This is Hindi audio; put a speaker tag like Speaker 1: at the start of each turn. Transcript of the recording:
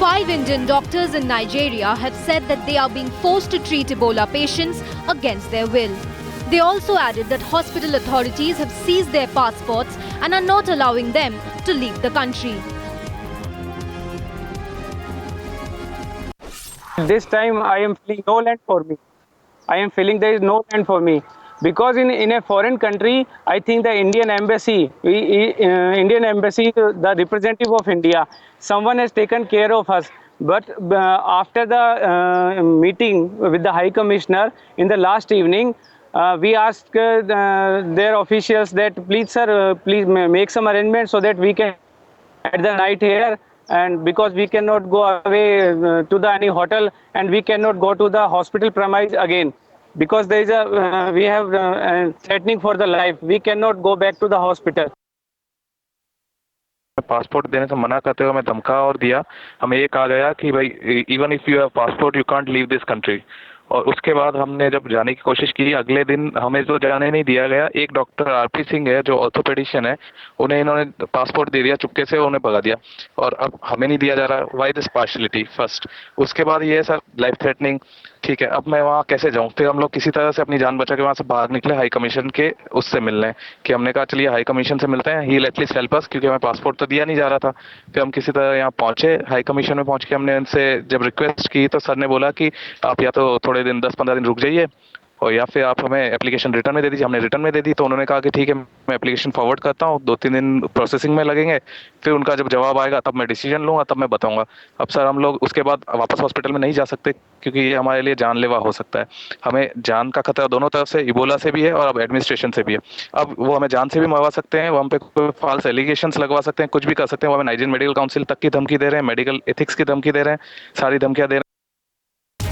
Speaker 1: 5 Indian doctors in Nigeria have said that they are being forced to treat Ebola patients against their will. They also added that hospital authorities have seized their passports and are not allowing them to leave the country.
Speaker 2: This time I am feeling no land for me. I am feeling there is no land for me. Because in a foreign country, I think the Indian embassy, the representative of India, someone has taken care of us. But after the meeting with the High Commissioner in the last evening, we asked their officials that please sir, please make some arrangements so that we can at the night here, and because we cannot go away to the any hotel, and we cannot go to the hospital premise again, because there is a we have threatening for the life. We cannot go back to the hospital.
Speaker 3: Passport देने से मना करते हुए हमें धमका और दिया। हमें ये कहा गया कि भाई even if you have passport you can't leave this country. और उसके बाद हमने जब जाने की कोशिश की, अगले दिन हमें तो जाने नहीं दिया गया। एक डॉक्टर आरपी सिंह है जो ऑर्थोपेडिशियन है, उन्हें इन्होंने पासपोर्ट दे दिया चुपके से, उन्हें भगा दिया और अब हमें नहीं दिया जा रहा। Why this partiality first. उसके बाद ये सर लाइफ थ्रेटनिंग। ठीक है, अब मैं वहाँ कैसे जाऊँ? फिर हम लोग किसी तरह से अपनी जान बचा के वहाँ से बाहर निकले हाई कमीशन के उससे मिलने, कि हमने कहा चलिए हाई कमीशन से मिलते हैं, ही एटलीस्ट हेल्प अस, क्योंकि हमें पासपोर्ट तो दिया नहीं जा रहा था। फिर हम किसी तरह यहाँ पहुंचे, हाई कमीशन में पहुंच के हमने उनसे जब रिक्वेस्ट की तो सर ने बोला कि आप या तो थोड़े दिन 10-15 दिन रुक जाइए और या फिर आप हमें एप्लीकेशन रिटर्न में दे दीजिए। हमने रिटर्न में दे दी तो उन्होंने कहा कि ठीक है मैं एप्लीकेशन फॉरवर्ड करता हूँ, 2-3 दिन प्रोसेसिंग में लगेंगे, फिर उनका जब जवाब आएगा तब मैं डिसीजन लूँगा, तब मैं बताऊँगा। अब सर हम लोग उसके बाद वापस हॉस्पिटल में नहीं जा सकते क्योंकि ये हमारे लिए जानलेवा हो सकता है। हमें जान का खतरा दोनों तरफ से, इबोला से भी है और अब एडमिनिस्ट्रेशन से भी है। अब वो हमें जान से भी मरवा सकते हैं, वो हम पे कोई फॉल्स एलिगेशंस लगवा सकते हैं, कुछ भी कर सकते हैं। वो हमें नाइजीरियन मेडिकल काउंसिल तक की धमकी दे रहे हैं, मेडिकल एथिक्स की धमकी दे रहे हैं, सारी धमकियाँ दे रहे हैं।